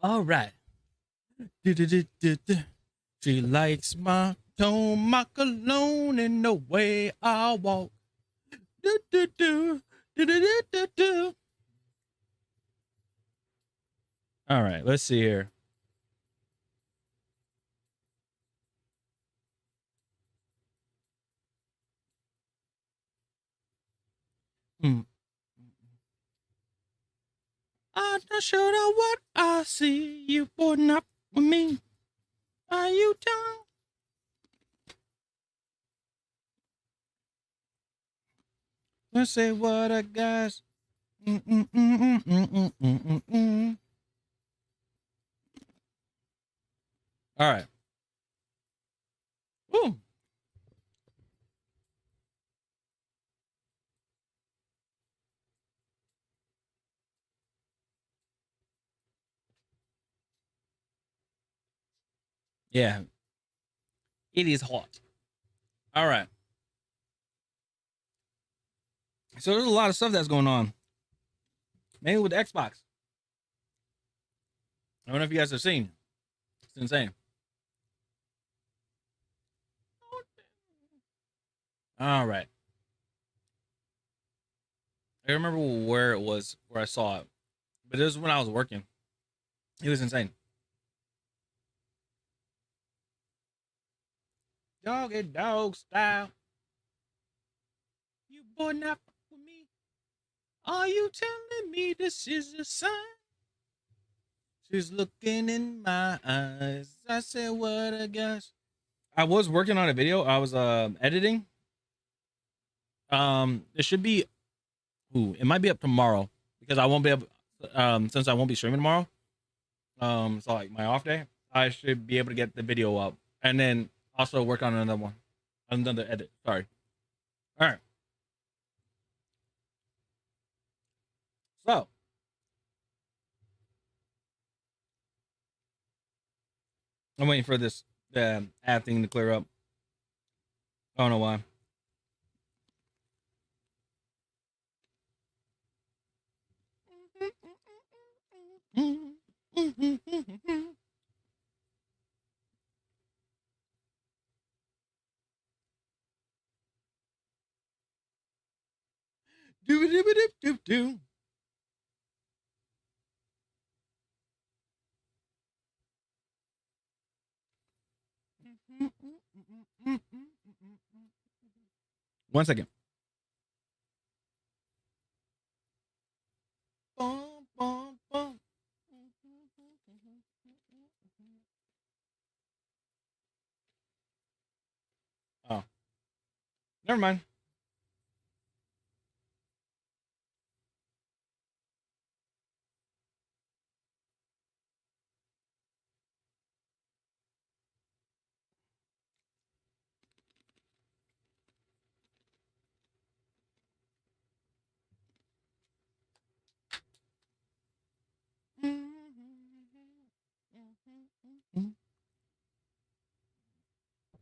All right. Du-du-du-du-du. She likes my tone, my cologne, and the way I walk. Do-do-do. Do-do-do-do-do. All right, let's see here. Mm. I'm not sure what I see. You putting up with me. Are you down? Let's say what I got. Mm-mm-mm-mm-mm-mm-mm-mm. All right. Ooh. Yeah, it is hot. All right. So there's a lot of stuff that's going on, mainly with the Xbox. I don't know if you guys have seen. It's insane. All right. I remember where it was where I saw it, but it was when I was working. It was insane. Dog style. You boy not fuck with me. Are you telling me this is a sign? She's looking in my eyes. I said, what a gosh. I was working on a video. I was editing. It should be. Ooh, it might be up tomorrow because I won't be able. Since I won't be streaming tomorrow. So like my off day, I should be able to get the video up and then also work on another one, another edit. Sorry. All right. So I'm waiting for this ad thing to clear up. I don't know why. Do. One second. Bum, bum, bum. Oh, never mind.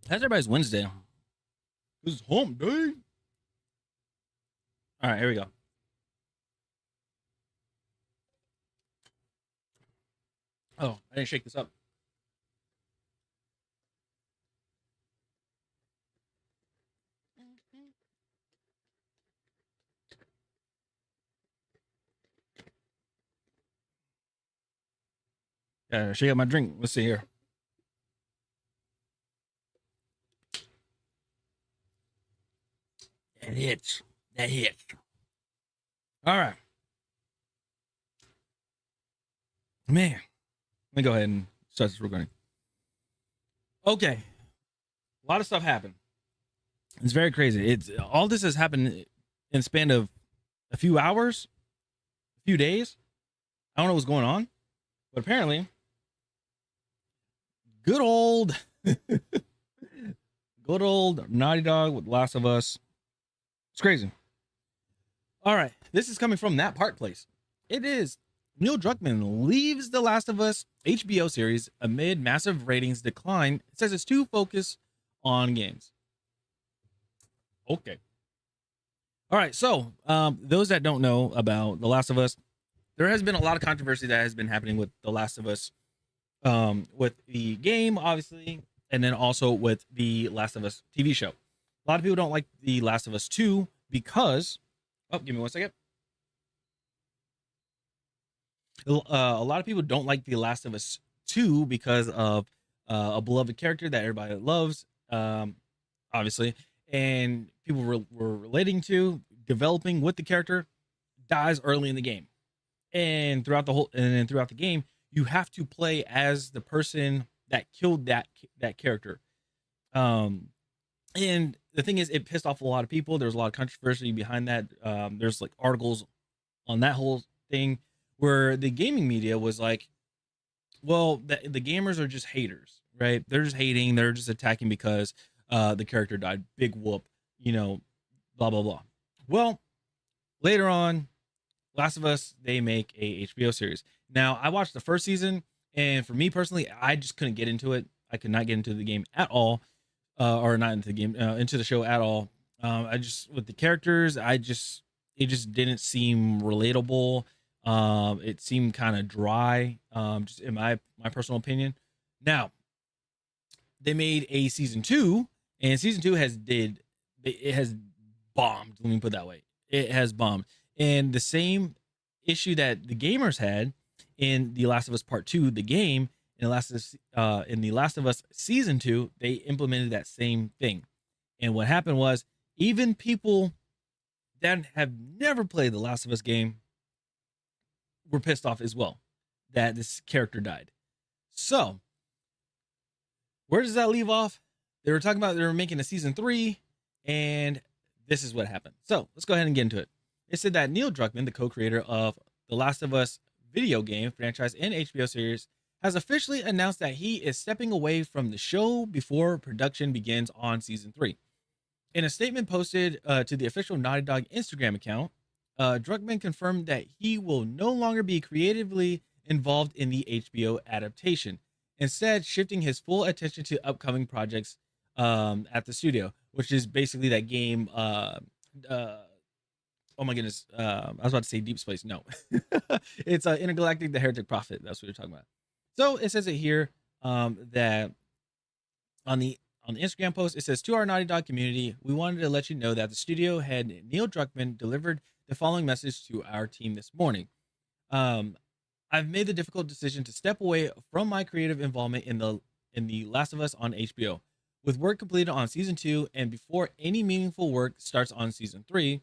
How's everybody's Wednesday? It's hump day. All right, here we go. Oh, I didn't shake this up. Yeah, shake up my drink. Let's see here. That hits. That hits. All right. Man, let me go ahead and start this recording. Okay. A lot of stuff happened. It's very crazy. It's all this has happened in the span of a few hours, a few days. I don't know what's going on, but apparently, good old, good old Naughty Dog with Last of Us. It's crazy. All right, this is coming from that part place. It is Neil Druckmann leaves The Last of Us HBO series amid massive ratings decline. It says it's too focused on games. Okay. All right. So, those that don't know about The Last of Us, there has been a lot of controversy that has been happening with The Last of Us, with the game, obviously, and then also with the Last of Us TV show. A lot of people don't like The Last of Us 2 because, oh, give me one second. A lot of people don't like The Last of Us 2 because of a beloved character that everybody loves, obviously, and people were relating to, developing with the character, dies early in the game, and throughout the game, you have to play as the person that killed that character. And the thing is, it pissed off a lot of people. There's a lot of controversy behind that. There's like articles on that whole thing where the gaming media was like, well, the gamers are just haters, right? They're just hating, they're just attacking because the character died. Big whoop, blah blah blah. Well, later on, Last of Us, they make a HBO series. Now, I watched the first season, and for me personally, I just couldn't get into it. I could not get into the game at all. or not into the game, into the show at all. I just with the characters, it just didn't seem relatable. It seemed kind of dry, just in my personal opinion. Now they made a season two, and season two it has bombed. Let me put it that way. It has bombed, and the same issue that the gamers had in The Last of Us Part Two, the game, in the Last of Us season two, they implemented that same thing. And what happened was, even people that have never played the Last of Us game were pissed off as well that this character died. So, where does that leave off? They were talking about they were making a season three, and this is what happened. So, let's go ahead and get into it. It said that Neil Druckmann, the co-creator of the Last of Us video game franchise and HBO series, has officially announced that he is stepping away from the show before production begins on season 3. In a statement posted to the official Naughty Dog Instagram account, Druckmann confirmed that he will no longer be creatively involved in the HBO adaptation, instead shifting his full attention to upcoming projects at the studio, which is basically that game. Oh my goodness, I was about to say Deep Space. No, it's Intergalactic: The Heretic Prophet. That's what you're talking about. So it says it here that on the Instagram post, it says, "To our Naughty Dog community, we wanted to let you know that the studio head Neil Druckmann delivered the following message to our team this morning. I've made the difficult decision to step away from my creative involvement in the Last of Us on HBO. With work completed on season 2 and before any meaningful work starts on season 3,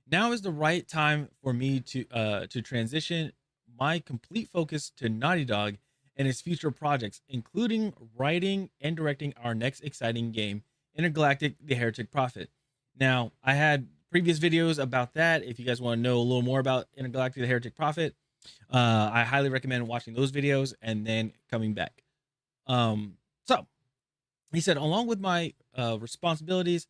now is the right time for me to transition my complete focus to Naughty Dog and its future projects, including writing and directing our next exciting game, Intergalactic: The Heretic Prophet." Now, I had previous videos about that. If you guys want to know a little more about Intergalactic: The Heretic Prophet, I highly recommend watching those videos and then coming back. So he said, along with my responsibilities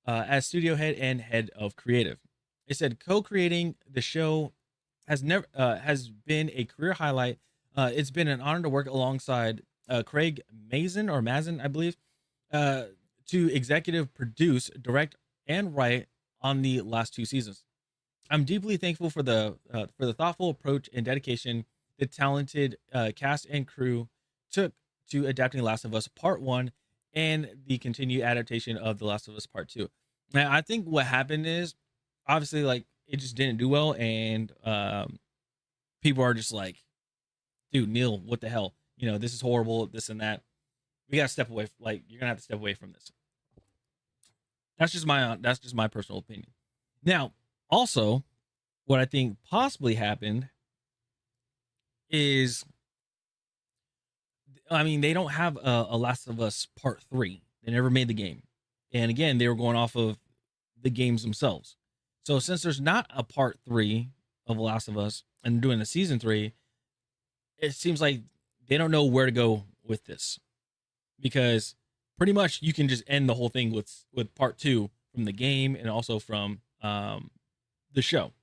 as studio head and head of creative, it said co-creating the show has been a career highlight. It's been an honor to work alongside Craig Mazin, I believe, to executive produce, direct, and write on the last 2 seasons. I'm deeply thankful for the thoughtful approach and dedication the talented cast and crew took to adapting Last of Us Part 1 and the continued adaptation of The Last of Us Part 2. Now, I think what happened is, obviously, like, it just didn't do well, and people are just like, dude, Neil, what the hell? You know, this is horrible, this and that. We gotta step away. Like, you're gonna have to step away from this. That's just my personal opinion. Now, also, what I think possibly happened is, I mean, they don't have a Last of Us Part 3. They never made the game. And again, they were going off of the games themselves. So since there's not a Part 3 of Last of Us and doing a season 3, it seems like they don't know where to go with this, because pretty much you can just end the whole thing with Part 2 from the game and also from the show,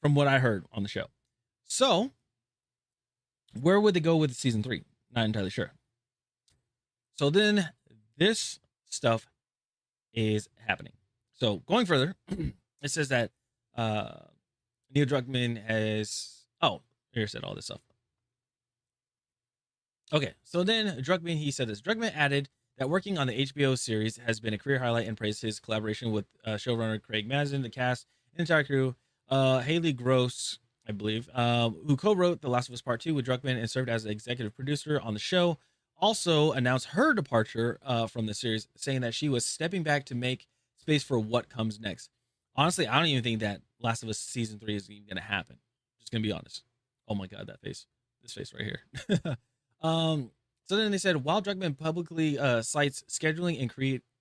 from what I heard on the show. So where would they go with season 3? Not entirely sure. So then this stuff is happening. So going further, it says that Neil Druckmann has, here said all this stuff. Okay, so then Druckmann, he said this. Druckmann added that working on the HBO series has been a career highlight and praised his collaboration with showrunner Craig Mazin, the cast, and entire crew. Haley Gross, I believe, who co-wrote The Last of Us Part 2 with Druckmann and served as an executive producer on the show, also announced her departure from the series, saying that she was stepping back to make space for what comes next. Honestly, I don't even think that Last of Us Season 3 is even going to happen. Just going to be honest. Oh my God, that face. This face right here. So then they said, while Druckmann publicly cites scheduling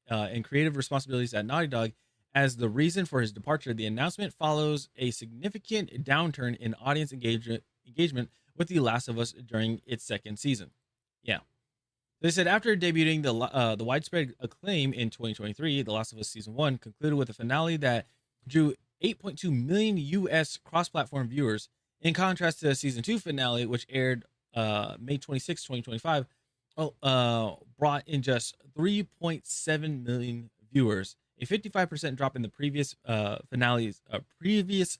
and creative responsibilities at Naughty Dog as the reason for his departure, the announcement follows a significant downturn in audience engagement with The Last of Us during its 2nd season. Yeah. They said after debuting the widespread acclaim in 2023, The Last of Us Season 1 concluded with a finale that drew 8.2 million US cross-platform viewers, in contrast to the Season 2 finale, which aired May 26, 2025, brought in just 3.7 million viewers, a 55% drop in the previous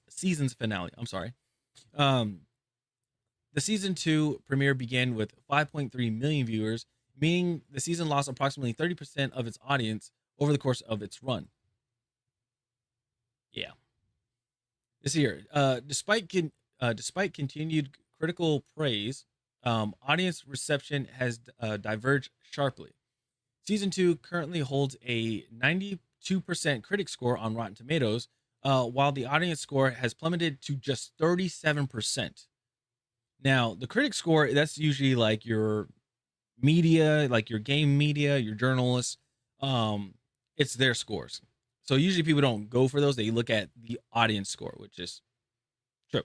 season's finale. I'm sorry. Um, the season 2 premiere began with 5.3 million viewers, meaning the season lost approximately 30% of its audience over the course of its run. Yeah. This year, despite continued critical praise, audience reception has diverged sharply. Season 2 currently holds a 92% critic score on Rotten Tomatoes, while the audience score has plummeted to just 37%. Now, the critic score, that's usually like your media, like your game media, your journalists. It's their scores. So usually people don't go for those. They look at the audience score, which is true.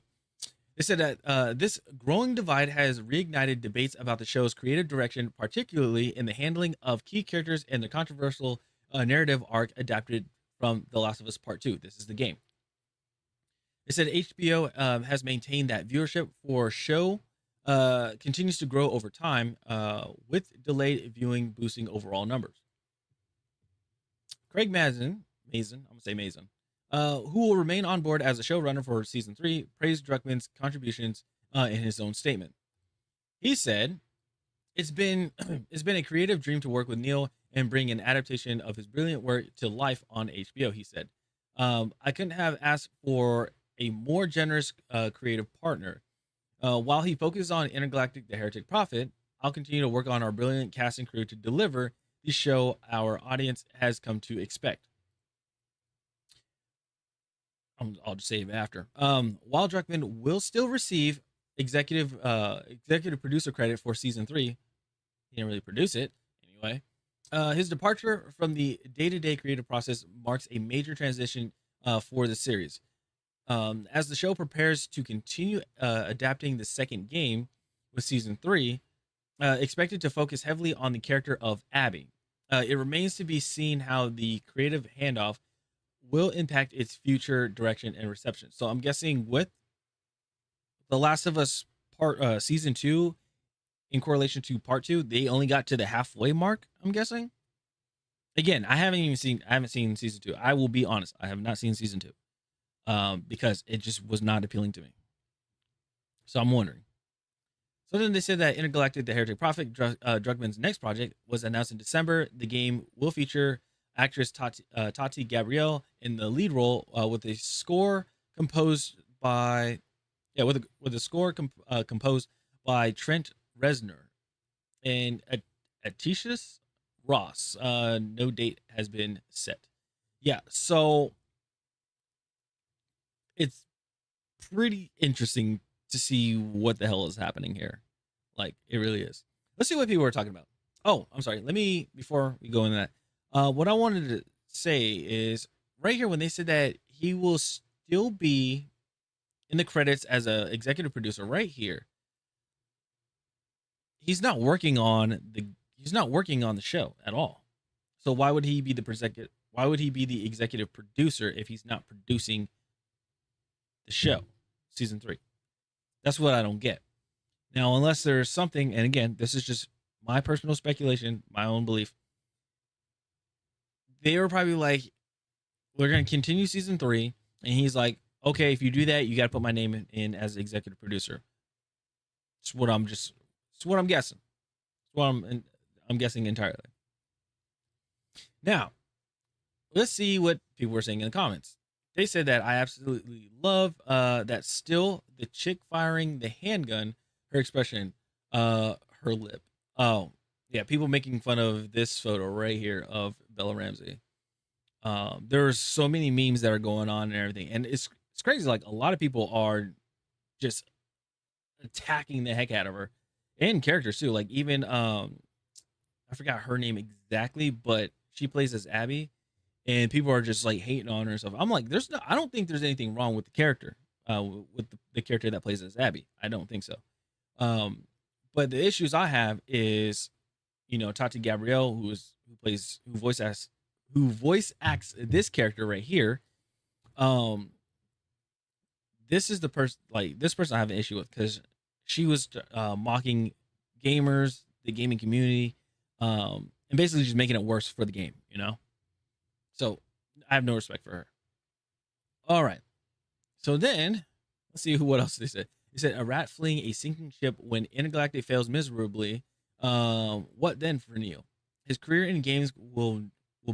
They said that this growing divide has reignited debates about the show's creative direction, particularly in the handling of key characters and the controversial narrative arc adapted from The Last of Us Part 2. This is the game. They said HBO has maintained that viewership for show continues to grow over time, with delayed viewing boosting overall numbers. Craig Mazin, I'm gonna say Mazin, who will remain on board as a showrunner for season 3, praised Druckmann's contributions in his own statement. He said, "It's been it's been a creative dream to work with Neil and bring an adaptation of his brilliant work to life on HBO." He said, "I couldn't have asked for a more generous creative partner. While he focuses on Intergalactic: The Heretic Prophet, I'll continue to work on our brilliant cast and crew to deliver the show our audience has come to expect." I'll just save after. While Druckmann will still receive executive producer credit for season 3, he didn't really produce it anyway. His departure from the day-to-day creative process marks a major transition for the series. As the show prepares to continue adapting the second game with season 3, expected to focus heavily on the character of Abby. It remains to be seen how the creative handoff will impact its future direction and reception. So I'm guessing with The Last of Us season 2 in correlation to part 2, they only got to the halfway mark, I'm guessing. Again, I haven't seen season 2. I will be honest, I have not seen season 2. Because it just was not appealing to me. So I'm wondering. So then they said that Intergalactic: The Heretic Prophet, Druckmann's next project, was announced in December. The game will feature actress Tati Gabrielle in the lead role, with a score composed by composed by Trent Reznor and Atticus Ross. No date has been set. Yeah, so it's pretty interesting to see what the hell is happening here. Like, it really is. Let's see what people are talking about. Oh, I'm sorry. Before we go into that, what I wanted to say is right here when they said that he will still be in the credits as an executive producer right here. He's not working on the show at all. So why would he be the executive producer if he's not producing the show, season 3? That's what I don't get. Now, unless there's something, and again, this is just my personal speculation, my own belief. They were probably like, we're going to continue season 3. And he's like, okay, if you do that, you got to put my name in as executive producer. It's what I'm guessing. It's what I'm guessing entirely. Now, let's see what people were saying in the comments. They said that I absolutely love that still the chick firing the handgun, her expression, her lip. Oh, yeah, people making fun of this photo right here of Bella Ramsey. There's so many memes that are going on and everything. And it's crazy. Like, a lot of people are just attacking the heck out of her and characters too. Like, even, I forgot her name exactly, but she plays as Abby. And people are just like hating on her and stuff. I'm like, I don't think there's anything wrong with the character, with the character that plays as Abby. I don't think so. But the issues I have is, Tati Gabrielle, who voice acts this character right here. This is the person, like, this person I have an issue with because she was mocking gamers the gaming community, and basically just making it worse for the game, you know? So I have no respect for her. All right. So then, let's see what else they said. They said a rat fleeing a sinking ship when intergalactic fails miserably. What then for Neo? His career in games will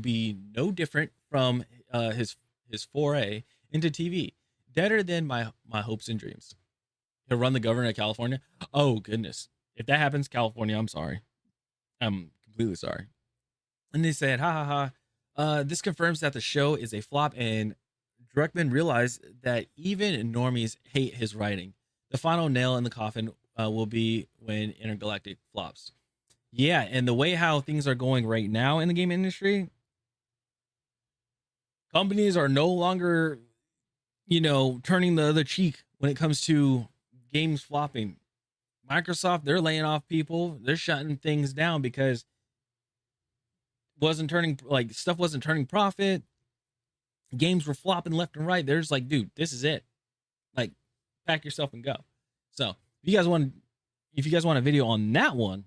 be no different from his foray into TV. Deader than my hopes and dreams. He'll run the governor of California. Oh goodness! If that happens, California, I'm sorry. I'm completely sorry. And they said, ha ha ha. This confirms that the show is a flop, and Druckmann realized that even normies hate his writing. The final nail in the coffin will be when Intergalactic flops. Yeah, and the way how things are going right now in the game industry, companies are no longer, turning the other cheek when it comes to games flopping. Microsoft, they're laying off people. They're shutting things down because stuff wasn't turning profit. Games were flopping left and right. They're just like, dude, this is it. Like, pack yourself and go. So if you guys want a video on that one,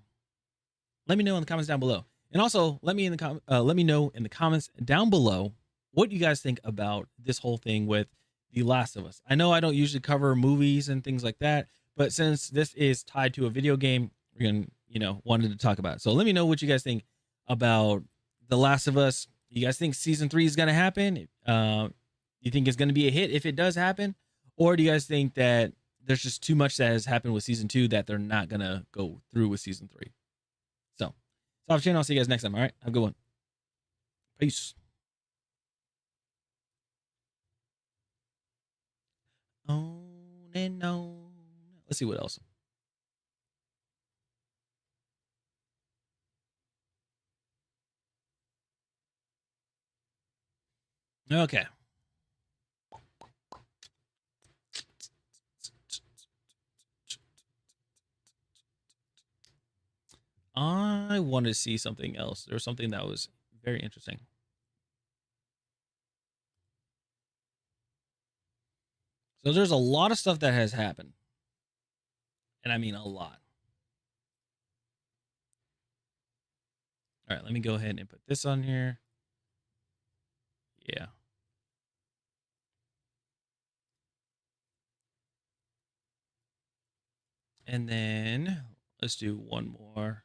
let me know in the comments down below. And also let me know in the comments down below what you guys think about this whole thing with The Last of Us. I know I don't usually cover movies and things like that, but since this is tied to a video game, we're gonna, wanted to talk about it. So let me know what you guys think about The Last of Us. You guys think season 3 is gonna happen? You think it's gonna be a hit if it does happen, or do you guys think that there's just too much that has happened with season 2 that they're not gonna go through with season 3? So, Soft Channel. I'll see you guys next time. All right, have a good one. Peace. On and on. Let's see what else. Okay. I wanted to see something else. There was something that was very interesting. So there's a lot of stuff that has happened. And I mean a lot. All right, let me go ahead and put this on here. Yeah. And then let's do one more.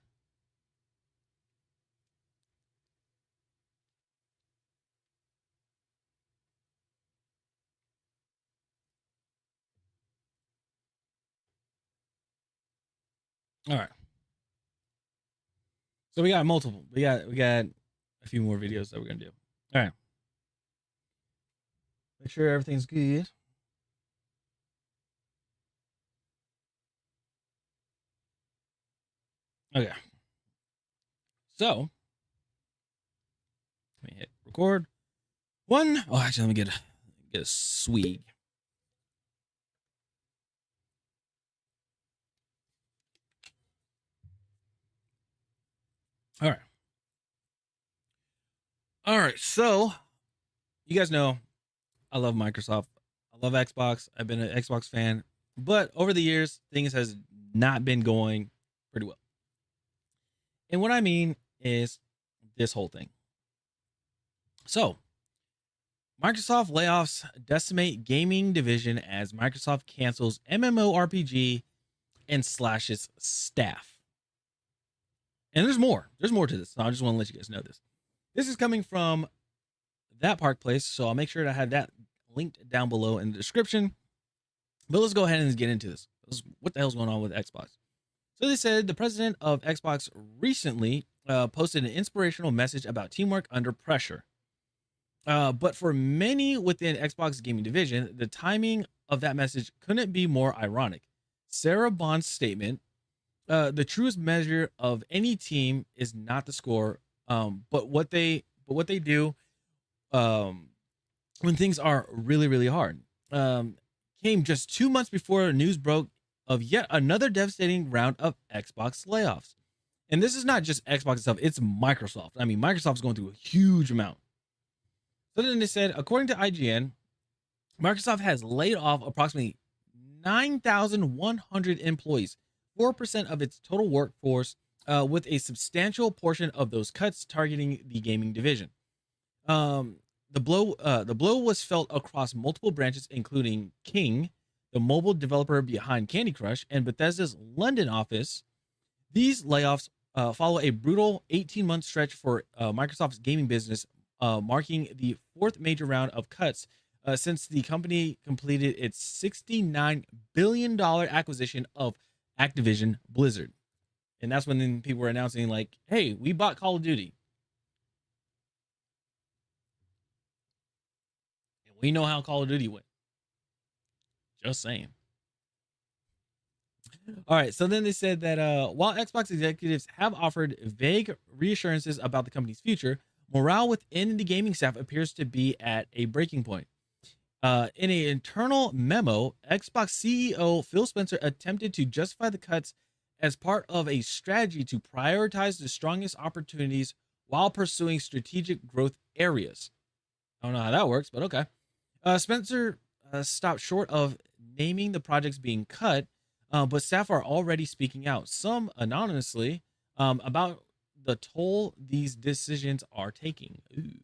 All right. So we got multiple. We got a few more videos that we're gonna do. All right. Make sure everything's good. Okay. So let me hit record. One. Oh, actually, let me get a swig. All right. All right. So you guys know I love Microsoft. I love Xbox. I've been an Xbox fan, but over the years, things has not been going pretty well. And what I mean is this whole thing. So, Microsoft layoffs decimate gaming division as Microsoft cancels MMORPG and slashes staff. And there's more. There's more to this. So I just want to let you guys know this. This is coming from That Park Place, so I'll make sure to have that linked down below in the description. But let's go ahead and get into this. What the hell's going on with Xbox? So they said the president of Xbox recently posted an inspirational message about teamwork under pressure. But for many within Xbox gaming division, the timing of that message couldn't be more ironic. Sarah Bond's statement, the truest measure of any team is not the score, but what they do when things are really, really hard. Came just 2 months before news broke of yet another devastating round of Xbox layoffs. And this is not just Xbox itself, it's Microsoft. I mean, Microsoft's going through a huge amount. So then they said, according to IGN, Microsoft has laid off approximately 9,100 employees, 4% of its total workforce, with a substantial portion of those cuts targeting the gaming division. The blow was felt across multiple branches, including King, the mobile developer behind Candy Crush, and Bethesda's London office. These layoffs follow a brutal 18-month stretch for Microsoft's gaming business, marking the fourth major round of cuts since the company completed its $69 billion acquisition of Activision Blizzard. And that's when then people were announcing, like, hey, we bought Call of Duty. And we know how Call of Duty went. Just saying. All right. So then they said that while Xbox executives have offered vague reassurances about the company's future, morale within the gaming staff appears to be at a breaking point. In an internal memo, Xbox CEO Phil Spencer attempted to justify the cuts as part of a strategy to prioritize the strongest opportunities while pursuing strategic growth areas. I don't know how that works, but okay. Spencer stopped short of naming the projects being cut, but staff are already speaking out, some anonymously, about the toll these decisions are taking. Ooh.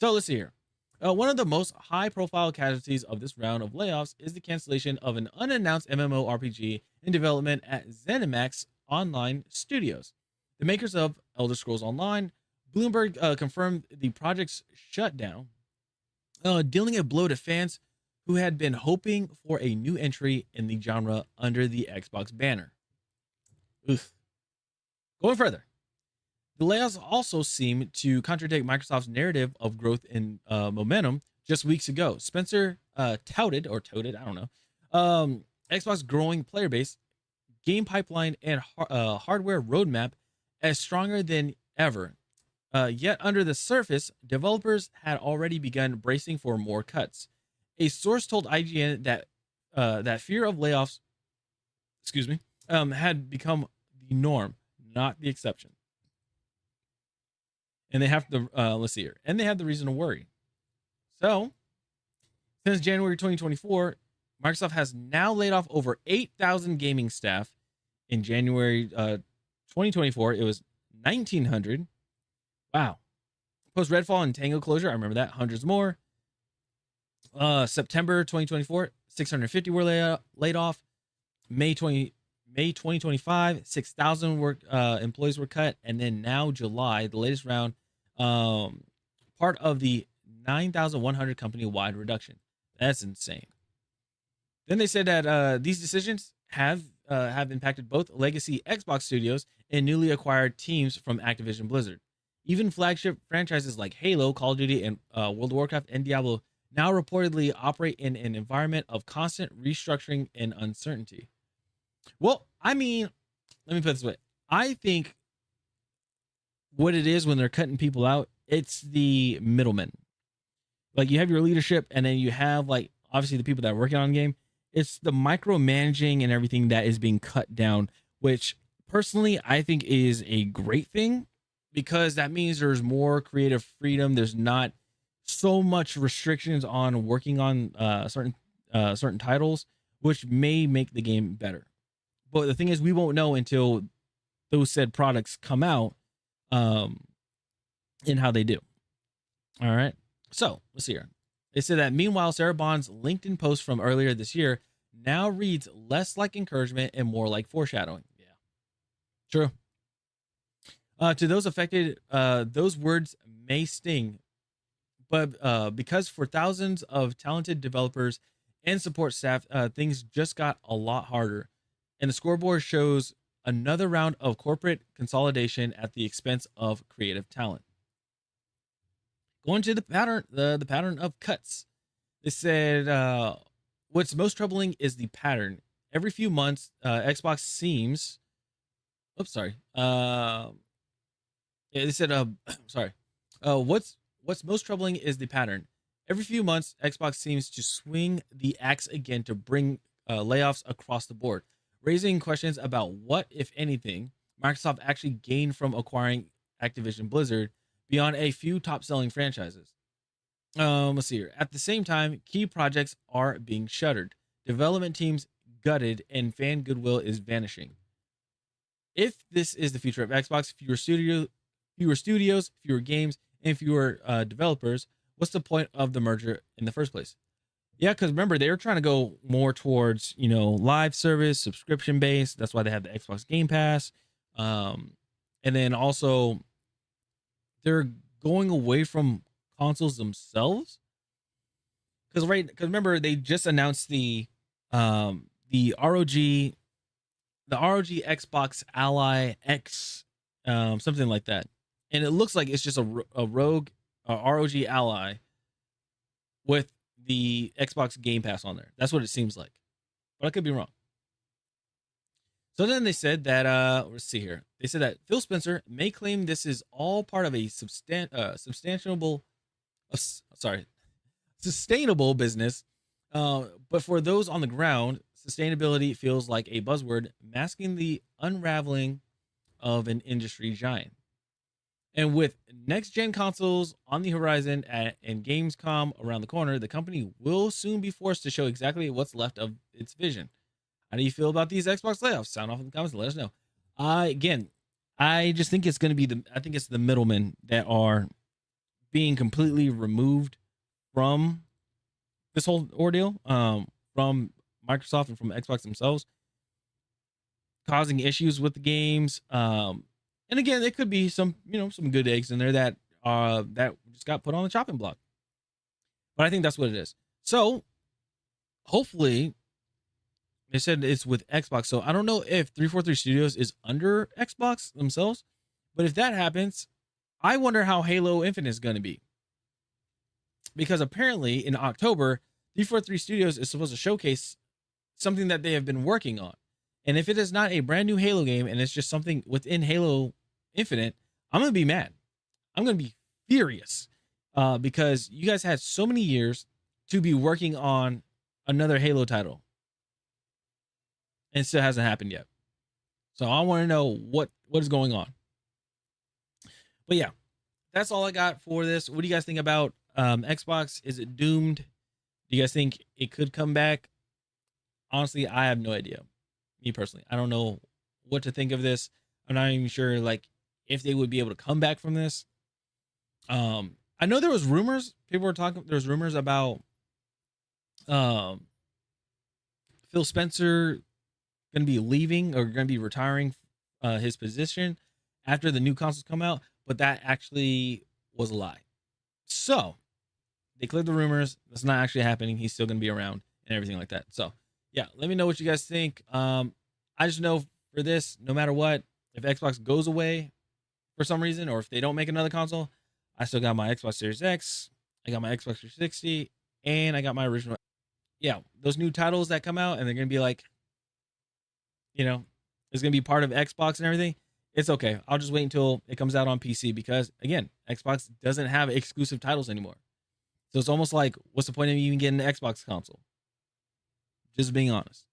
So let's see here. One of the most high-profile casualties of this round of layoffs is the cancellation of an unannounced MMORPG in development at ZeniMax Online Studios, the makers of Elder Scrolls Online. Bloomberg confirmed the project's shutdown, dealing a blow to fans who had been hoping for a new entry in the genre under the Xbox banner. Oof. Going further, the layoffs also seem to contradict Microsoft's narrative of growth and momentum just weeks ago. Spencer touted, I don't know, Xbox's growing player base, game pipeline, and hardware roadmap as stronger than ever. Yet under the surface, developers had already begun bracing for more cuts. A source told IGN that that fear of layoffs, had become the norm, not the exception. And they have to let's see here, and they have the reason to worry. So, since January 2024, Microsoft has now laid off over 8,000 gaming staff. In January 2024, it was 1,900. Wow. Post Redfall and Tango closure, I remember that. Hundreds more. September 2024, 650 were laid off. May 2025, 6,000 employees were cut, and then now July, the latest round, part of the 9,100 company-wide reduction. That's insane. Then they said that these decisions have impacted both legacy Xbox studios and newly acquired teams from Activision Blizzard. Even flagship franchises like Halo, Call of Duty, and World of Warcraft and Diablo now reportedly operate in an environment of constant restructuring and uncertainty. Well, I mean, let me put it this way. I think what it is when they're cutting people out, it's the middlemen. Like, you have your leadership, and then you have, like, obviously the people that are working on the game. It's the micromanaging and everything that is being cut down, which personally I think is a great thing, because that means there's more creative freedom. There's not so much restrictions on working on certain titles, which may make the game better. But the thing is, we won't know until those said products come out, and how they do. All right. So let's see here. They said that meanwhile, Sarah Bond's LinkedIn post from earlier this year now reads less like encouragement and more like foreshadowing. Yeah, true. To those affected, those words may sting, but because for thousands of talented developers and support staff, things just got a lot harder. And the scoreboard shows another round of corporate consolidation at the expense of creative talent. Going to the pattern of cuts. They said what's most troubling is the pattern. Every few months, Xbox seems. Oops, sorry. Yeah, they said. Sorry. What's most troubling is the pattern. Every few months, Xbox seems to swing the axe again to bring layoffs across the board, raising questions about what, if anything, Microsoft actually gained from acquiring Activision Blizzard beyond a few top-selling franchises. Let's see here. At the same time, key projects are being shuttered, development teams gutted, and fan goodwill is vanishing. if this is the future of Xbox, fewer studios, fewer games, and fewer developers, what's the point of the merger in the first place? Yeah, because remember they were trying to go more towards live service, subscription based. That's why they have the Xbox Game Pass, and then also they're going away from consoles themselves. Because remember they just announced the ROG Xbox Ally X, something like that, and it looks like it's just a Rogue ROG Ally with the Xbox Game Pass on there. That's what it seems like, but I could be wrong. So then they said that let's see here. They said that Phil Spencer may claim this is all part of a sustainable business, but for those on the ground, sustainability feels like a buzzword masking the unraveling of an industry giant. And with next-gen consoles on the horizon and Gamescom around the corner, the company will soon be forced to show exactly what's left of its vision. How do you feel about these Xbox layoffs? Sound off in the comments and let us know. Again, I just think it's going to be it's the middlemen that are being completely removed from this whole ordeal, from Microsoft and from Xbox themselves, causing issues with the games. And again, it could be some good eggs in there that just got put on the chopping block. But I think that's what it is. So hopefully, they said it's with Xbox. So I don't know if 343 Studios is under Xbox themselves, but if that happens, I wonder how Halo Infinite is going to be. Because apparently in October, 343 Studios is supposed to showcase something that they have been working on. And if it is not a brand new Halo game and it's just something within Halo Infinite, I'm going to be mad. I'm going to be furious because you guys had so many years to be working on another Halo title. And it still hasn't happened yet. So I want to know what is going on. But yeah, that's all I got for this. What do you guys think about Xbox? Is it doomed? Do you guys think it could come back? Honestly, I have no idea. Me personally, I don't know what to think of this. I'm not even sure if they would be able to come back from this. I know there was rumors. People were talking. There was rumors about Phil Spencer going to be leaving or going to be retiring his position after the new consoles come out, but that actually was a lie. So they cleared the rumors. That's not actually happening. He's still going to be around and everything like that. So yeah, let me know what you guys think. I just know for this, no matter what, if Xbox goes away for some reason, or if they don't make another console, I still got my Xbox Series X, I got my Xbox 360, and I got my original. Yeah, those new titles that come out and they're going to be it's going to be part of Xbox and everything. It's okay. I'll just wait until it comes out on PC because, again, Xbox doesn't have exclusive titles anymore. So it's almost like, what's the point of even getting an Xbox console? Just being honest.